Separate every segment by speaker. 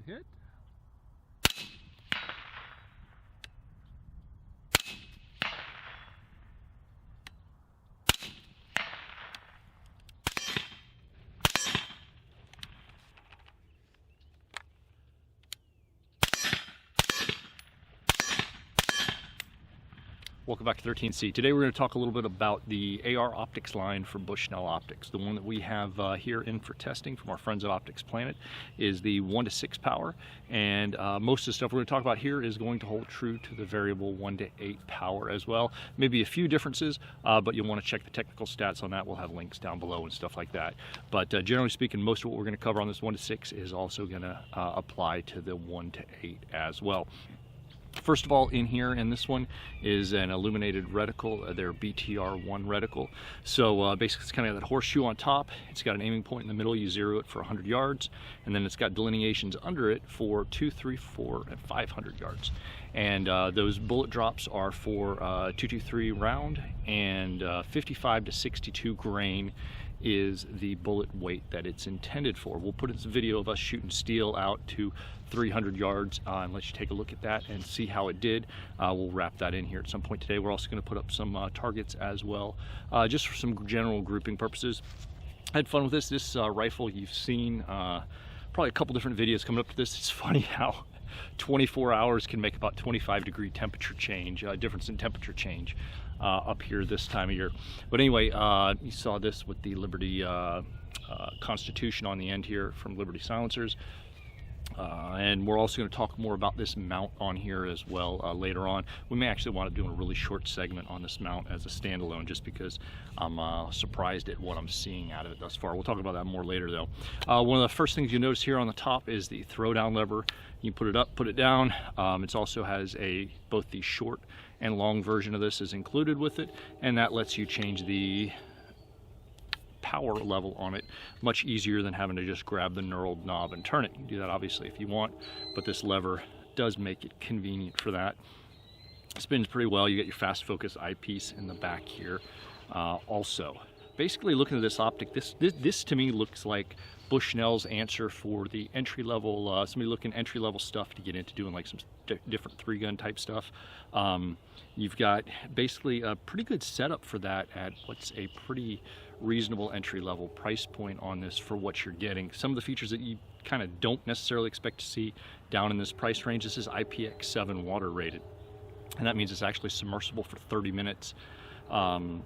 Speaker 1: hit. Welcome back to 13C. Today we're going to talk a little bit about the AR Optics line for Bushnell Optics. The one that we have here in for testing from our friends at Optics Planet is the 1-to-6 power, and most of the stuff we're going to talk about here is going to hold true to the variable 1-to-8 power as well. Maybe a few differences, but you'll want to check the technical stats on that. We'll have links down below and stuff like that. But generally speaking, most of what we're going to cover on this 1-to-6 is also going to apply to the 1-to-8 as well. First of all, in here, in this one, is an illuminated reticle, their BTR1 reticle. So basically it's kind of that horseshoe on top. It's got an aiming point in the middle. You zero it for 100 yards, and then it's got delineations under it for 200, 300, 400, and 500 yards. And those bullet drops are for 223 round, and 55 to 62 grain is the bullet weight that it's intended for. We'll put in some video of us shooting steel out to 300 yards and let you take a look at that and see how it did. We'll wrap that in here at some point today. We're also going to put up some targets as well, just for some general grouping purposes. I had fun with this. This rifle you've seen probably a couple different videos coming up to this. It's funny how 24 hours can make about 25-degree temperature change, difference in temperature change up here this time of year. But anyway, you saw this with the Liberty Constitution on the end here from Liberty Silencers. And we're also going to talk more about this mount on here as well later on. We may actually want to do a really short segment on this mount as a standalone, just because I'm surprised at what I'm seeing out of it thus far. We'll talk about that more later though. One of the first things you notice here on the top is the throwdown lever. You put it up, put it down. It also has both the short and long version of this is included with it, and that lets you change the power level on it much easier than having to just grab the knurled knob and turn it. You can do that obviously if you want, but this lever does make it convenient for that. It spins pretty well. You get your fast focus eyepiece in the back here. Also, basically looking at this optic, this to me looks like Bushnell's answer for the entry-level, somebody looking entry-level stuff to get into doing like some different 3-gun type stuff. You've got basically a pretty good setup for that at what's a pretty reasonable entry-level price point on this for what you're getting. Some of the features that you kind of don't necessarily expect to see down in this price range. This is IPX7 water rated, and that means it's actually submersible for 30 minutes. Or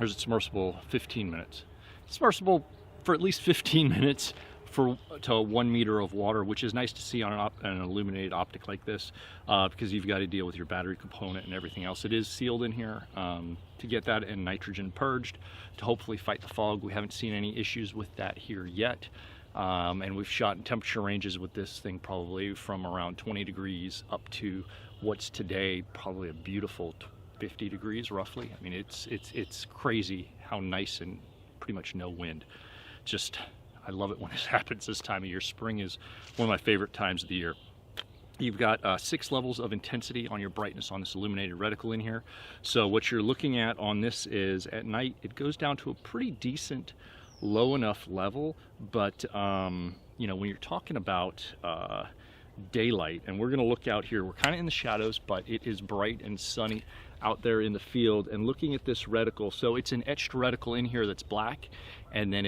Speaker 1: is it submersible 15 minutes? Submersible for at least 15 minutes to 1 meter of water, which is nice to see on an illuminated optic like this, because you've got to deal with your battery component and everything else. It is sealed in here to get that and nitrogen purged to hopefully fight the fog. We haven't seen any issues with that here yet, and we've shot in temperature ranges with this thing probably from around 20 degrees up to what's today probably a beautiful 50 degrees roughly. I mean, it's crazy how nice and pretty much no wind. Just, I love it when this happens this time of year. Spring is one of my favorite times of the year. You've got 6 levels of intensity on your brightness on this illuminated reticle in here. So what you're looking at on this is at night, it goes down to a pretty decent low enough level, but you know, when you're talking about daylight, and we're going to look out here, we're kind of in the shadows, but it is bright and sunny out there in the field, and looking at this reticle, so it's an etched reticle in here that's black, and then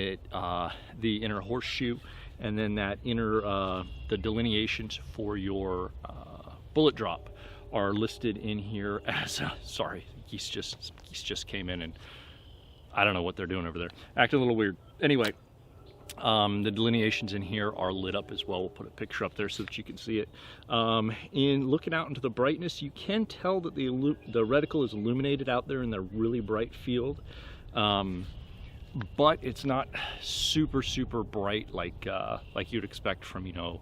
Speaker 1: the inner horseshoe, and then that inner the delineations for your bullet drop are listed in here as sorry, geese just came in, and I don't know what they're doing over there, acting a little weird. Anyway, the delineations in here are lit up as well. We'll put a picture up there so that you can see it. In looking out into the brightness, you can tell that the reticle is illuminated out there in the really bright field, but it's not super bright like you'd expect from, you know,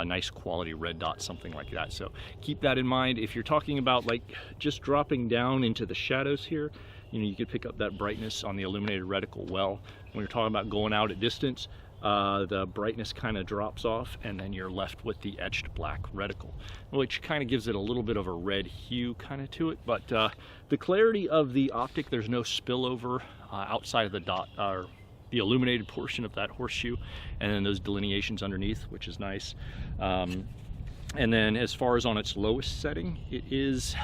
Speaker 1: nice quality red dot, something like that. So keep that in mind if you're talking about like just dropping down into the shadows here. You know, you could pick up that brightness on the illuminated reticle well. When you're talking about going out at distance, the brightness kind of drops off, and then you're left with the etched black reticle, which kind of gives it a little bit of a red hue kind of to it. But the clarity of the optic, there's no spillover outside of the dot or the illuminated portion of that horseshoe, and then those delineations underneath, which is nice. And then as far as on its lowest setting, it is,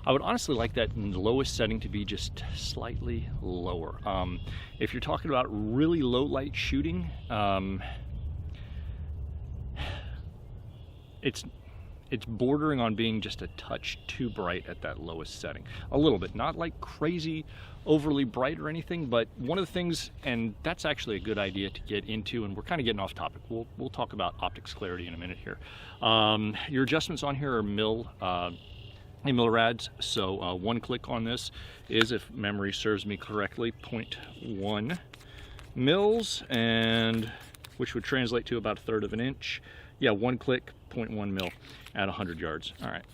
Speaker 1: I would honestly like that in the lowest setting to be just slightly lower. If you're talking about really low light shooting, it's bordering on being just a touch too bright at that lowest setting. A little bit, not like crazy overly bright or anything, but one of the things, and that's actually a good idea to get into, and we're kind of getting off topic. We'll talk about optics clarity in a minute here. Your adjustments on here are millirads, so one click on this is, if memory serves me correctly, 0.1 mils, and which would translate to about 1/3 of an inch. Yeah, one click, 0.1 mil at 100 yards. All right,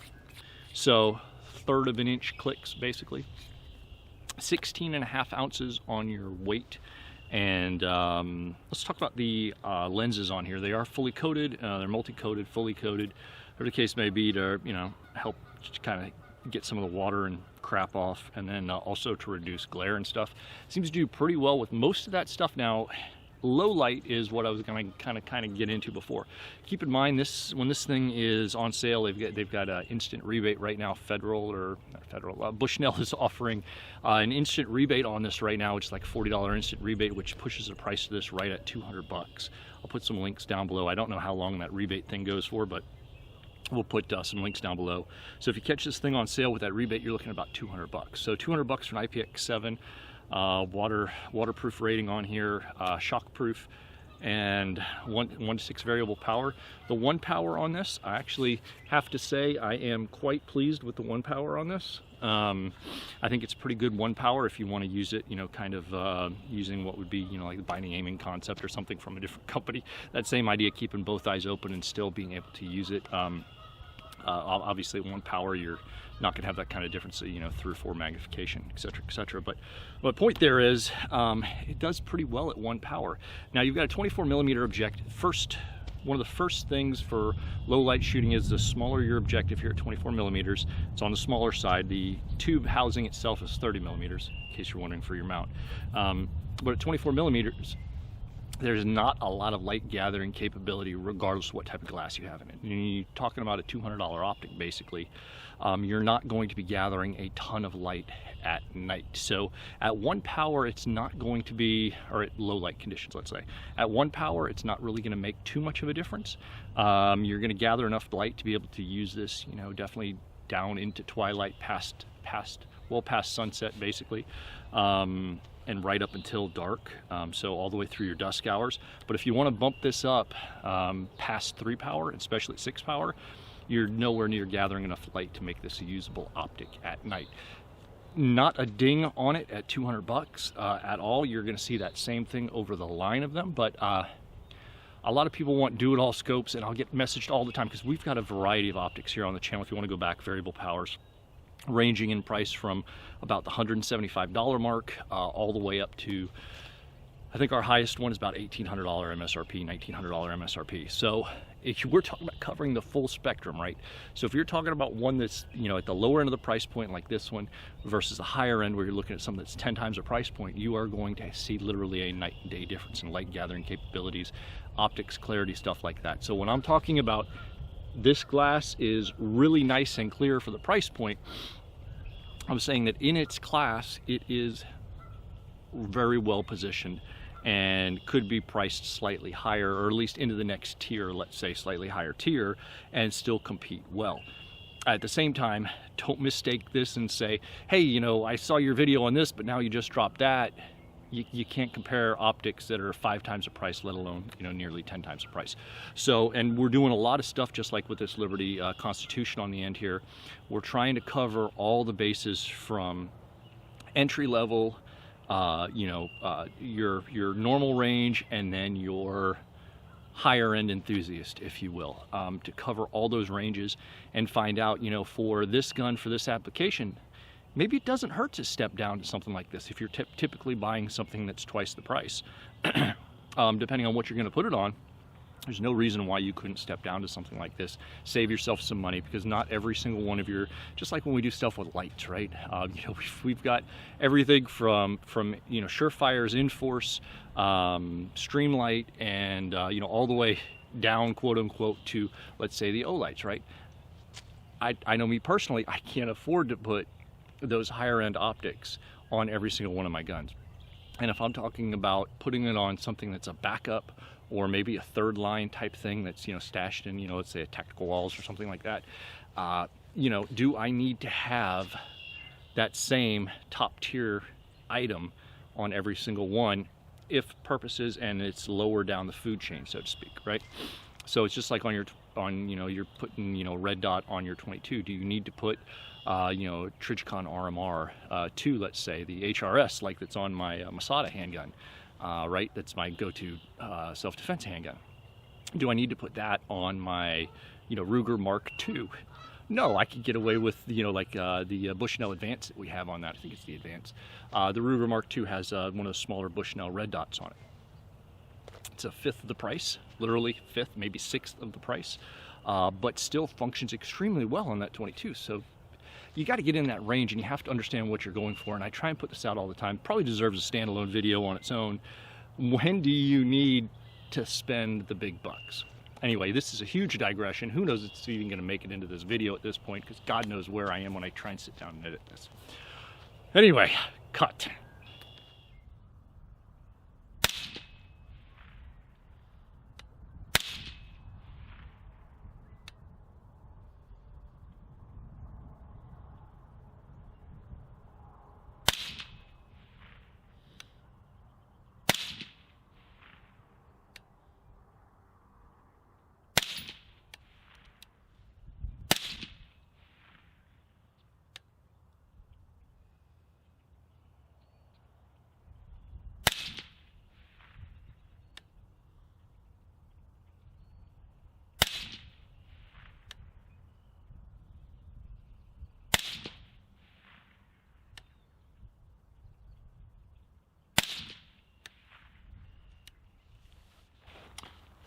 Speaker 1: so 1/3 of an inch clicks basically. 16.5 ounces on your weight. And let's talk about the lenses on here. They are fully coated, they're multi-coated, fully coated, whatever the case may be, to, you know, help kind of get some of the water and crap off, and then also to reduce glare and stuff. Seems to do pretty well with most of that stuff. Now, low light is what I was going to kind of get into before. Keep in mind, this, when this thing is on sale, they've got an instant rebate right now. Bushnell is offering an instant rebate on this right now, which is like a $40 instant rebate, which pushes the price of this right at $200. I'll put some links down below. I don't know how long that rebate thing goes for, but we'll put some links down below. So if you catch this thing on sale with that rebate, you're looking at about $200. So $200 for an IPX7. Waterproof rating on here, shockproof, and 1 to 6 variable power. The 1 power on this, I actually have to say I am quite pleased with the 1 power on this. I think it's pretty good 1 power if you want to use it, you know, kind of using what would be, you know, like the binding aiming concept or something from a different company. That same idea, keeping both eyes open and still being able to use it. Obviously 1 power, you're not going to have that kind of difference, you know, 3 or 4 magnification, etc., etc. But my point there is, it does pretty well at 1 power. Now you've got a 24mm objective. One of the first things for low light shooting is the smaller your objective here at 24mm. It's on the smaller side. The tube housing itself is 30mm, in case you're wondering for your mount. But at 24mm, there's not a lot of light gathering capability regardless of what type of glass you have in it. You're talking about a $200 optic basically. You're not going to be gathering a ton of light at night. So at 1 power, it's not going to be, or at low light conditions, let's say. At 1 power, it's not really going to make too much of a difference. You're going to gather enough light to be able to use this, you know, definitely down into twilight, past sunset basically. And right up until dark, so all the way through your dusk hours. But if you want to bump this up past 3 power, especially at 6 power, you're nowhere near gathering enough light to make this a usable optic at night. Not a ding on it at $200 at all. You're going to see that same thing over the line of them, but a lot of people want do-it-all scopes, and I'll get messaged all the time because we've got a variety of optics here on the channel. If you want to go back, variable powers, ranging in price from about the $175 mark all the way up to, I think our highest one is about $1,800 MSRP, $1,900 MSRP. So if we're talking about covering the full spectrum, right? So if you're talking about one that's, you know, at the lower end of the price point like this one versus the higher end where you're looking at something that's 10 times the price point, you are going to see literally a night and day difference in light gathering capabilities, optics, clarity, stuff like that. So when I'm talking about this glass is really nice and clear for the price point, I'm saying that in its class, it is very well positioned and could be priced slightly higher, or at least into the next tier, let's say slightly higher tier, and still compete well. At the same time, don't mistake this and say, hey, you know, I saw your video on this, but now you just dropped that. You can't compare optics that are 5 times the price, let alone, you know, nearly 10 times the price. So, and we're doing a lot of stuff just like with this Liberty Constitution on the end here. We're trying to cover all the bases from entry level, you know, your normal range, and then your higher end enthusiast, if you will, to cover all those ranges and find out, you know, for this gun, for this application, maybe it doesn't hurt to step down to something like this if you're typically buying something that's twice the price. Depending on what you're going to put it on, There's no reason why you couldn't step down to something like this, save yourself some money, because not every single one of your, just like when we do stuff with lights, right? You know, we've got everything from you know, Surefire's Inforce, Streamlight, and you know, all the way down, quote unquote, to, let's say, the O-lights, right? I know me personally, I can't afford to put those higher end optics on every single one of my guns. And if I'm talking about putting it on something that's a backup, or maybe a third line type thing that's, you know, stashed in, you know, let's say a tactical walls or something like that, you know, do I need to have that same top tier item on every single one if purposes and it's lower down the food chain, so to speak, right? So it's just like on your, you know, you're putting, you know, red dot on your 22. Do you need to put, you know, Reticle RMR 2, let's say, the HRS, like that's on my Masada handgun? Right, that's my go-to self-defense handgun. Do I need to put that on my, you know, Ruger Mark II? No, I could get away with, you know, like the Bushnell Advance that we have on that. I think it's the Advance. The Ruger Mark II has one of those smaller Bushnell red dots on it. It's a fifth of the price, literally fifth, maybe sixth of the price, but still functions extremely well on that 22. So you got to get in that range, and you have to understand what you're going for. And I try and put this out all the time. Probably deserves a standalone video on its own. When do you need to spend the big bucks? Anyway, this is a huge digression. Who knows if it's even going to make it into this video at this point, because God knows where I am when I try and sit down and edit this. Anyway, cut.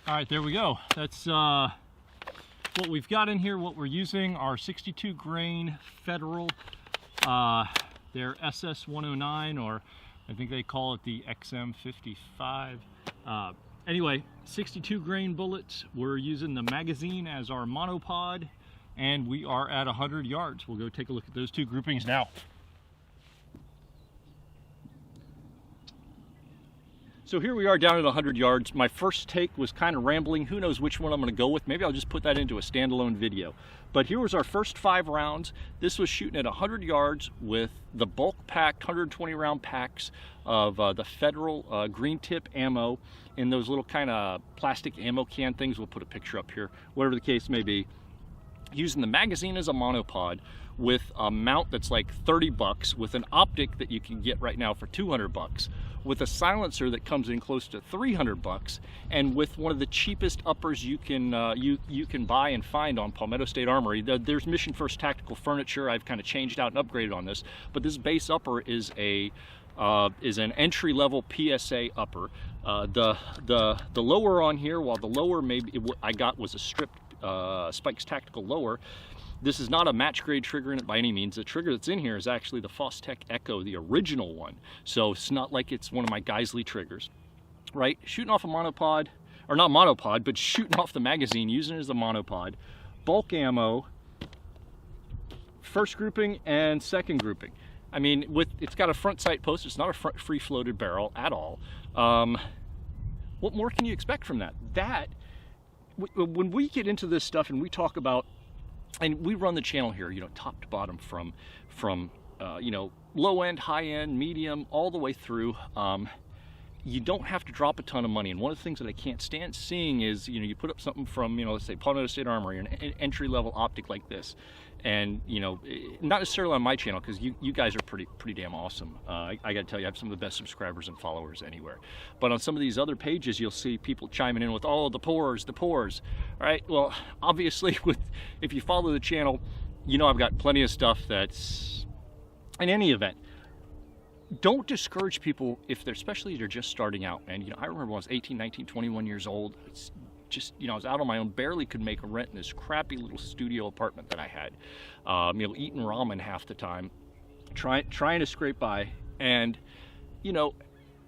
Speaker 1: All right, there we go. That's what we've got in here. What we're using are 62 grain Federal. They're SS109, or I think they call it the XM55. Anyway, 62 grain bullets. We're using the magazine as our monopod, and we are at 100 yards. We'll go take a look at those two groupings now. So here we are down at 100 yards. My first take was kind of rambling. Who knows which one I'm going to go with. Maybe I'll just put that into a standalone video. But here was our first 5 rounds. This was shooting at 100 yards with the bulk packed 120 round packs of the Federal green tip ammo in those little kind of plastic ammo can things. We'll put a picture up here, whatever the case may be. Using the magazine as a monopod with a mount that's like 30 bucks, with an optic that you can get right now for 200 bucks, with a silencer that comes in close to 300 bucks, and with one of the cheapest uppers you can you can buy and find on Palmetto State Armory. There's Mission First Tactical Furniture. I've kind of changed out and upgraded on this, but this base upper is an entry-level PSA upper. The lower on here, while the lower maybe I got was a stripped Spikes Tactical lower. This is not a match grade trigger in it by any means. The trigger that's in here is actually the Fostech Echo, the original one. So it's not like it's one of my Geisley triggers, right? Shooting off a monopod, or not monopod, but shooting off the magazine, using it as a monopod. Bulk ammo, first grouping and second grouping. I mean, it's got a front sight post. It's not a free floated barrel at all. What more can you expect from that? When we get into this stuff and we talk about, and we run the channel here, you know, top to bottom, from you know, low end, high end, medium, all the way through. You don't have to drop a ton of money. And one of the things that I can't stand seeing is, you know, you put up something from, you know, let's say Palmetto State Armory, an entry level optic like this, and, you know, not necessarily on my channel, because you guys are pretty damn awesome. I gotta tell you, I have some of the best subscribers and followers anywhere. But on some of these other pages, you'll see people chiming in with, oh, the pores. All right, well, obviously, if you follow the channel, you know I've got plenty of stuff that's, in any event, don't discourage people if they're, especially if they're just starting out. And, you know, I remember when I was 18, 19, 21 years old, just, you know, I was out on my own, barely could make a rent in this crappy little studio apartment that I had, you know, eating ramen half the time, trying to scrape by. And, you know,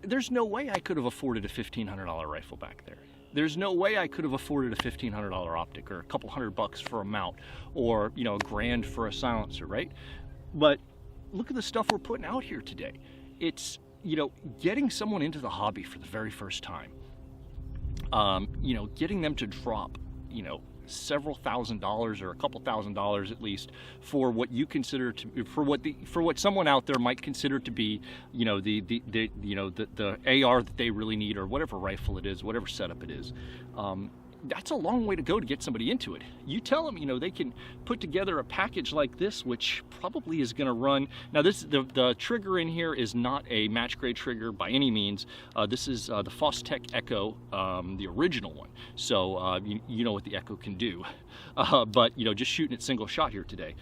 Speaker 1: there's no way I could have afforded a $1,500 rifle back there. There's no way I could have afforded a $1,500 optic, or a couple $100 for a mount, or, you know, $1,000 for a silencer, right? But look at the stuff we're putting out here today. It's, you know, getting someone into the hobby for the very first time, you know, getting them to drop, you know, several $1,000s or a couple $1,000s at least for what you consider to, for what someone out there might consider to be, you know, the AR that they really need, or whatever rifle it is, whatever setup it is. That's a long way to go to get somebody into it. You tell them, you know, they can put together a package like this, which probably is going to run. Now, this the trigger in here is not a match grade trigger by any means. This is the Fostech Echo, the original one. So you know what the Echo can do, but you know, just shooting it single shot here today.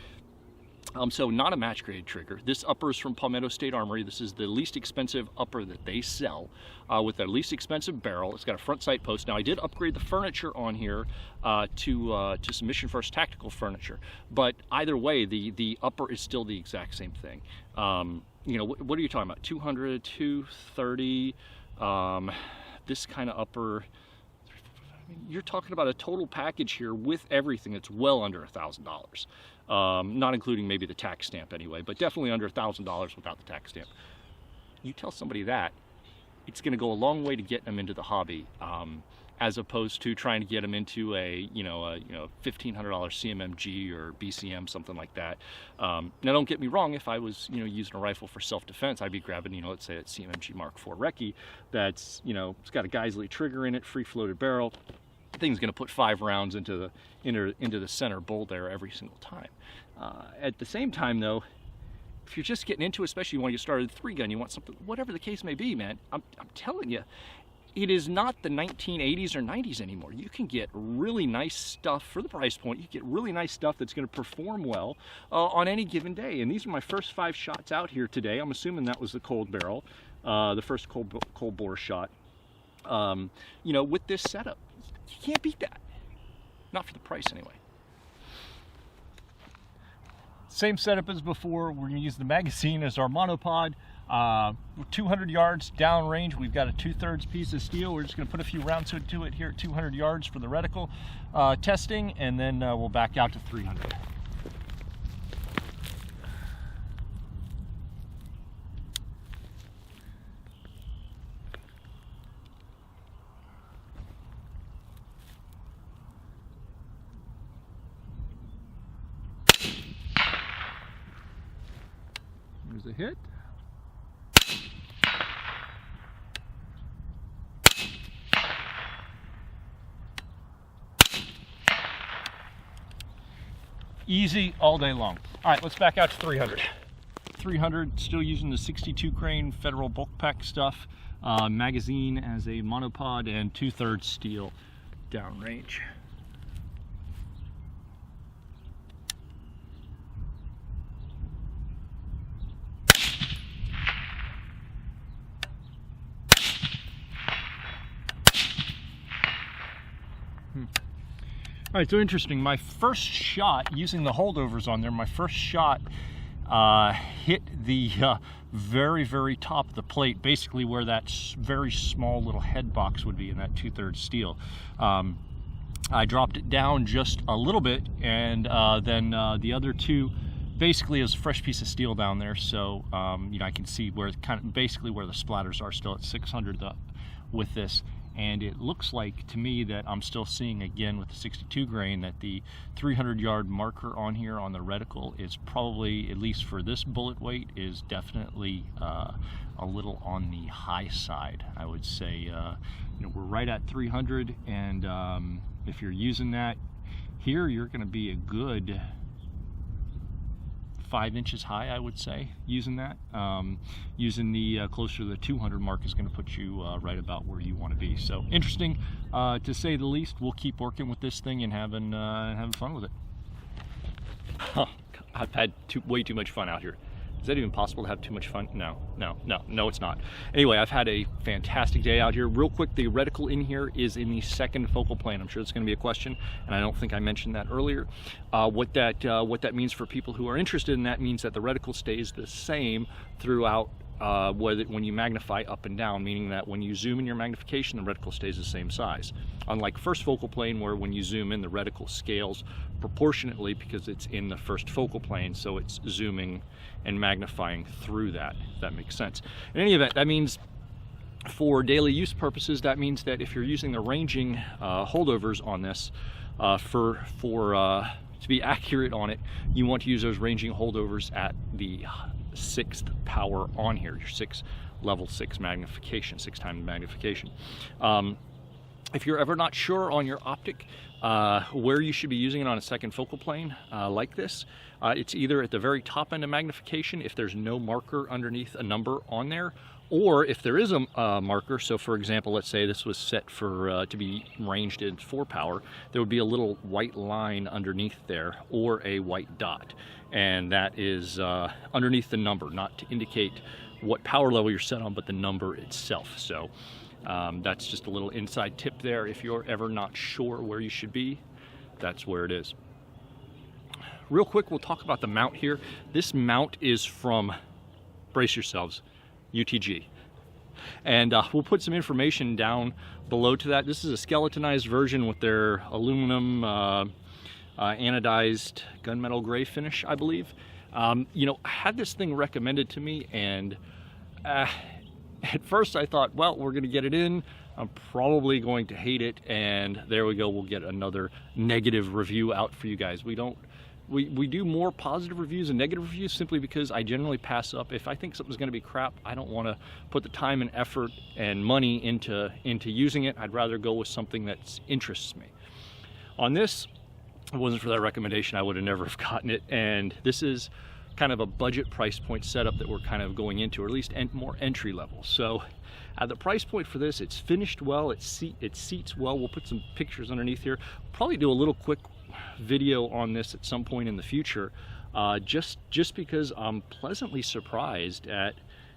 Speaker 1: So not a match grade trigger. This upper is from Palmetto State Armory. This is the least expensive upper that they sell, with their least expensive barrel. It's got a front sight post. Now, I did upgrade the furniture on here to some Mission First tactical furniture, but either way, the upper is still the exact same thing. You know, what are you talking about? 200, 230, this kind of upper. I mean, you're talking about a total package here with everything that's well under $1,000. Not including maybe the tax stamp anyway, but definitely under $1,000 without the tax stamp. You tell somebody that, it's going to go a long way to get them into the hobby, as opposed to trying to get them into a $1,500 CMMG or BCM, something like that. Now, don't get me wrong. If I was, you know, using a rifle for self-defense, I'd be grabbing, you know, let's say a CMMG Mark IV Recce that's, you know, it's got a Geisley trigger in it, free floated barrel. The thing's going to put 5 rounds into the center bowl there every single time. At the same time, though, if you're just getting into it, especially you want to get started with 3-gun, you want something, whatever the case may be, man, I'm telling you, it is not the 1980s or 90s anymore. You can get really nice stuff for the price point. You get really nice stuff that's going to perform well on any given day. And these are my first 5 shots out here today. I'm assuming that was the cold barrel, the first cold bore shot. You know, with this setup, you can't beat that. Not for the price, anyway. Same setup as before. We're going to use the magazine as our monopod. 200 yards downrange. We've got a 2/3 piece of steel. We're just going to put a few rounds into it here at 200 yards for the reticle testing, and then we'll back out to 300. There's a hit. Easy all day long. All right, let's back out to 300. 300, still using the 62 grain Federal bulk pack stuff, magazine as a monopod, and 2/3 steel downrange. All right, so interesting. My first shot, using the holdovers on there, my first shot hit the very, very top of the plate, basically where that very small little head box would be in that 2/3 steel. I dropped it down just a little bit, and then the other 2 basically is a fresh piece of steel down there. So you know, I can see where basically where the splatters are still at 600 with this. And it looks like to me that I'm still seeing, again with the 62 grain, that the 300 yard marker on here on the reticle is probably, at least for this bullet weight, is definitely a little on the high side. I would say, you know, we're right at 300, and if you're using that here, you're going to be a good 5 inches high, I would say, using that. Using the closer to the 200 mark is going to put you right about where you want to be. So interesting, to say the least. We'll keep working with this thing and having fun with it. Huh, I've had way too much fun out here. Is that even possible to have too much fun? No, it's not. Anyway, I've had a fantastic day out here. Real quick, the reticle in here is in the second focal plane. I'm sure it's going to be a question, and I don't think I mentioned that earlier. What that means for people who are interested in that means that the reticle stays the same throughout when you magnify up and down, meaning that when you zoom in your magnification, the reticle stays the same size. Unlike first focal plane, where when you zoom in, the reticle scales proportionately because it's in the first focal plane, so it's zooming and magnifying through that, if that makes sense. In any event, that means for daily use purposes, that means that if you're using the ranging holdovers on this, to be accurate on it, you want to use those ranging holdovers at the 6th power on here, your level 6 magnification, 6 times magnification. If you're ever not sure on your optic where you should be using it on a second focal plane like this, it's either at the very top end of magnification if there's no marker underneath a number on there, or if there is a marker. So for example, let's say this was set for to be ranged in 4 power, there would be a little white line underneath there, or a white dot, and that is underneath the number, not to indicate what power level you're set on, but the number itself. So that's just a little inside tip there. If you're ever not sure where you should be, that's where it is. Real quick, we'll talk about the mount here. This mount is from, brace yourselves, UTG. And we'll put some information down below to that. This is a skeletonized version with their aluminum anodized gunmetal gray finish, I believe. You know, I had this thing recommended to me, and at first I thought, well, we're gonna get it in, I'm probably going to hate it, and there we go, we'll get another negative review out for you guys. We do more positive reviews than negative reviews simply because I generally pass up. If I think something's going to be crap, I don't want to put the time and effort and money into using it. I'd rather go with something that interests me. On this, if it wasn't for that recommendation, I would have never have gotten it. And this is kind of a budget price point setup that we're kind of going into, or at least more entry level. So at the price point for this, it's finished well, it seats well. We'll put some pictures underneath here. Probably do a little quick video on this at some point in the future, just because I'm pleasantly surprised at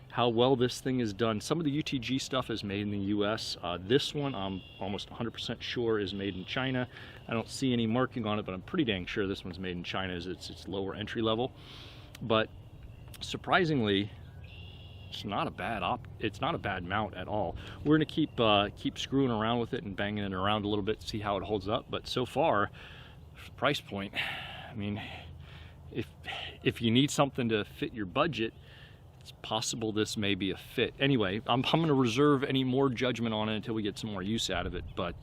Speaker 1: how well this thing is done. Some of the UTG stuff is made in the US. This one I'm almost 100% sure is made in China. I don't see any marking on it, but I'm pretty dang sure this one's made in China, as it's lower entry level. But surprisingly, it's not a bad mount at all. We're gonna keep screwing around with it and banging it around a little bit to see how it holds up. But so far, price point, I mean, if you need something to fit your budget, it's possible this may be a fit. Anyway, I'm going to reserve any more judgment on it until we get some more use out of it, but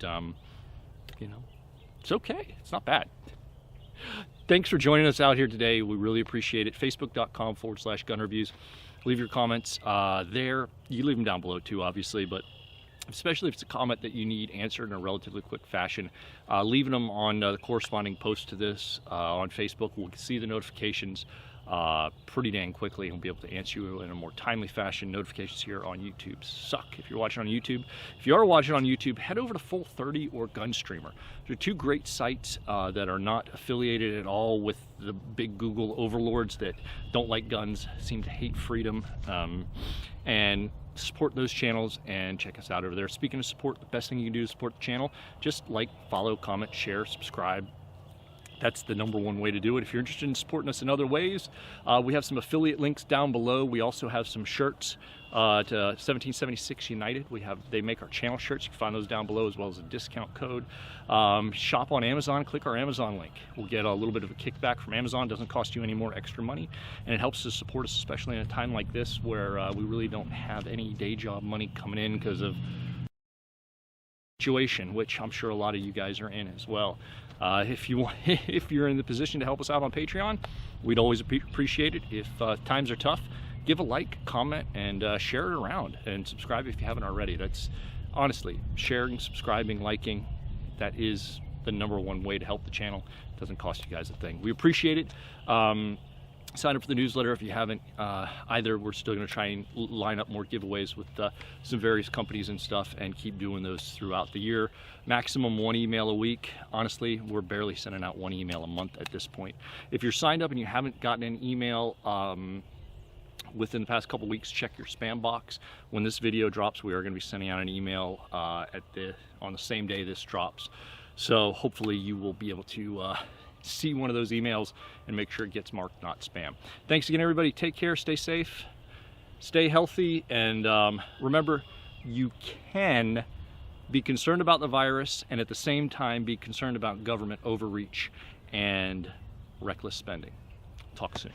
Speaker 1: you know, it's okay, it's not bad. Thanks for joining us out here today. We really appreciate it. Facebook.com/gun reviews. Leave your comments there. You leave them down below too, obviously, but especially if it's a comment that you need answered in a relatively quick fashion, leaving them on the corresponding post to this on Facebook. We'll see the notifications pretty dang quickly, and we'll be able to answer you in a more timely fashion. Notifications here on YouTube suck if you're watching on YouTube. If you are watching on YouTube, head over to Full 30 or Gunstreamer. They're two great sites that are not affiliated at all with the big Google overlords that don't like guns, seem to hate freedom, and support those channels and check us out over there. Speaking of support, the best thing you can do to support the channel, just like, follow, comment, share, subscribe. That's the #1 way to do it. If you're interested in supporting us in other ways, we have some affiliate links down below. We also have some shirts to 1776 United. They make our channel shirts. You can find those down below, as well as a discount code. Shop on Amazon. Click our Amazon link. We'll get a little bit of a kickback from Amazon. It doesn't cost you any more extra money, and it helps to support us, especially in a time like this where we really don't have any day job money coming in because of situation, which I'm sure a lot of you guys are in as well. If you're in the position to help us out on Patreon, we'd always appreciate it. If times are tough, give a like, comment, and share it around, and subscribe if you haven't already. That's honestly, sharing, subscribing, liking, that is the #1 way to help the channel. It doesn't cost you guys a thing. We appreciate it. Sign up for the newsletter if you haven't either. We're still going to try and line up more giveaways with some various companies and stuff, and keep doing those throughout the year. Maximum 1 email a week. Honestly, we're barely sending out 1 email a month at this point. If you're signed up and you haven't gotten an email within the past couple weeks, check your spam box. When this video drops, we are going to be sending out an email on the same day this drops. So hopefully you will be able to see one of those emails and make sure it gets marked not spam. Thanks again, everybody. Take care, stay safe, stay healthy, and remember, you can be concerned about the virus and at the same time be concerned about government overreach and reckless spending. Talk soon.